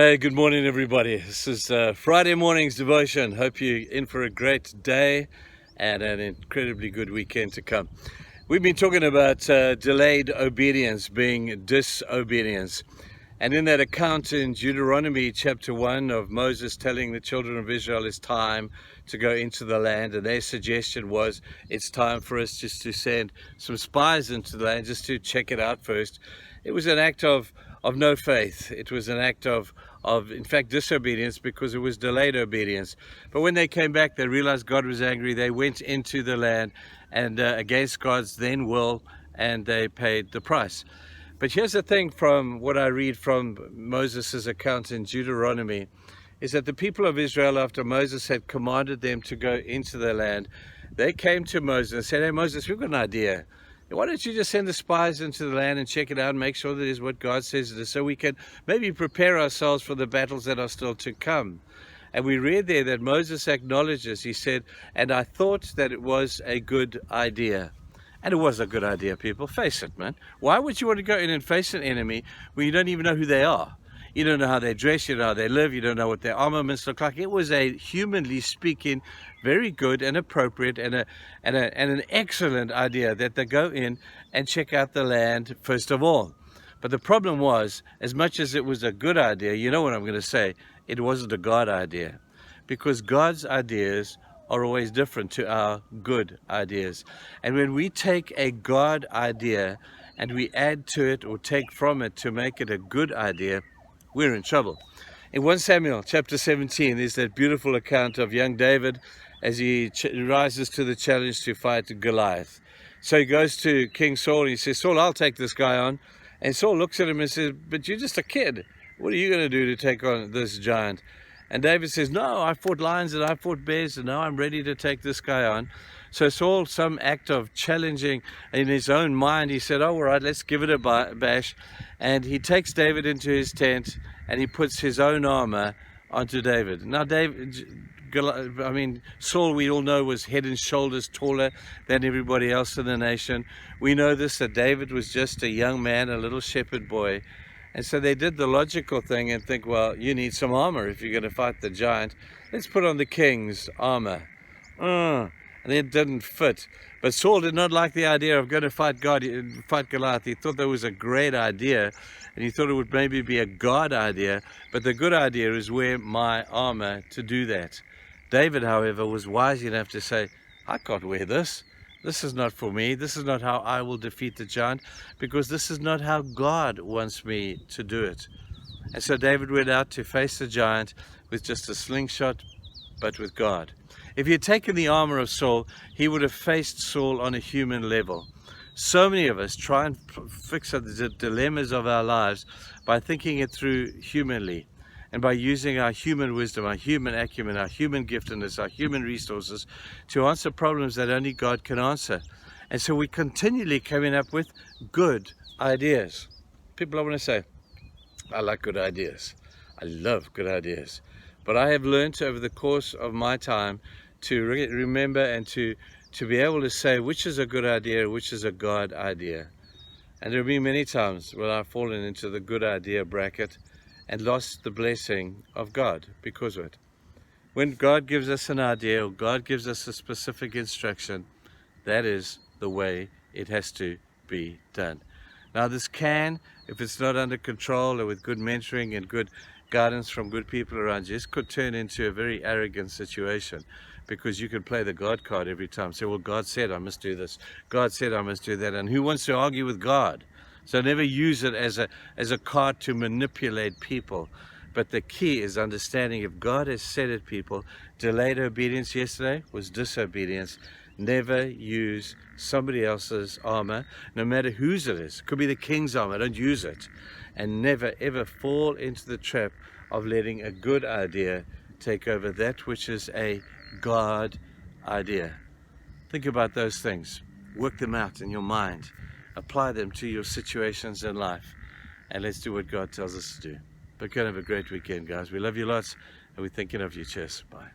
Hey, good morning, everybody. This is Friday morning's devotion. Hope you're in for a great day and an incredibly good weekend to come. We've been talking about delayed obedience being disobedience. And in that account in Deuteronomy chapter 1 of Moses telling the children of Israel it's time to go into the land, and their suggestion was it's time for us just to send some spies into the land just to check it out first. It was an act of no faith. It was an act of in fact disobedience, because it was delayed obedience. But when they came back, they realized God was angry. They went into the land and against God's then will, and they paid the price. But here's the thing, from what I read from Moses' account in Deuteronomy, is that the people of Israel, after Moses had commanded them to go into the land, they came to Moses and said, "Hey Moses, we've got an idea. Why don't you just send the spies into the land and check it out and make sure that it is what God says it is, so we can maybe prepare ourselves for the battles that are still to come." And we read there that Moses acknowledges, he said, "And I thought that it was a good idea." And it was a good idea, people. Face it, man. Why would you want to go in and face an enemy when you don't even know who they are? You don't know how they dress, you don't know how they live, you don't know what their armaments look like. It was a, humanly speaking, very good and appropriate and an excellent idea that they go in and check out the land first of all. But the problem was, as much as it was a good idea, you know what I'm going to say, it wasn't a God idea. Because God's ideas are always different to our good ideas. And when we take a God idea and we add to it or take from it to make it a good idea, we're in trouble. In 1 Samuel chapter 17 is that beautiful account of young David as he rises to the challenge to fight Goliath. So he goes to King Saul and he says, "Saul, I'll take this guy on." And Saul looks at him and says, "But you're just a kid. What are you going to do to take on this giant?" And David says, "No, I fought lions and I fought bears, and now I'm ready to take this guy on." So Saul, some act of challenging in his own mind, he said, "Oh, all right, let's give it a bash." And he takes David into his tent and he puts his own armor onto David. Now, Saul, we all know, was head and shoulders taller than everybody else in the nation. We know this, that David was just a young man, a little shepherd boy. And so they did the logical thing and think, well, you need some armor if you're going to fight the giant. Let's put on the king's armor. And it didn't fit. But Saul did not like the idea of going to fight Goliath. He thought that was a great idea, and he thought it would maybe be a God idea. But the good idea is wear my armor to do that. David, however, was wise enough to say, "I can't wear this. This is not for me. This is not how I will defeat the giant, because this is not how God wants me to do it." And so David went out to face the giant with just a slingshot, but with God. If he had taken the armor of Saul, he would have faced Saul on a human level. So many of us try and fix the dilemmas of our lives by thinking it through humanly, and by using our human wisdom, our human acumen, our human giftedness, our human resources to answer problems that only God can answer. And so we continually coming up with good ideas. People, I want to say, I like good ideas. I love good ideas. But I have learned over the course of my time to remember and to be able to say which is a good idea, which is a God idea. And there have been many times where I've fallen into the good idea bracket and lost the blessing of God because of it. When God gives us an idea, or God gives us a specific instruction, that is the way it has to be done. Now this can, if it's not under control or with good mentoring and good guidance from good people around you, this could turn into a very arrogant situation, because you can play the God card every time. Say, well, God said I must do this. God said I must do that. And who wants to argue with God? So never use it as a card to manipulate people. But the key is understanding, if God has said it, people, delayed obedience yesterday was disobedience. Never use somebody else's armor, no matter whose it is. It could be the king's armor. Don't use it. And never, ever fall into the trap of letting a good idea take over that which is a God idea. Think about those things. Work them out in your mind. Apply them to your situations in life, and let's do what God tells us to do. But go and have a great weekend, guys. We love you lots, and we're thinking of you. Cheers. Bye.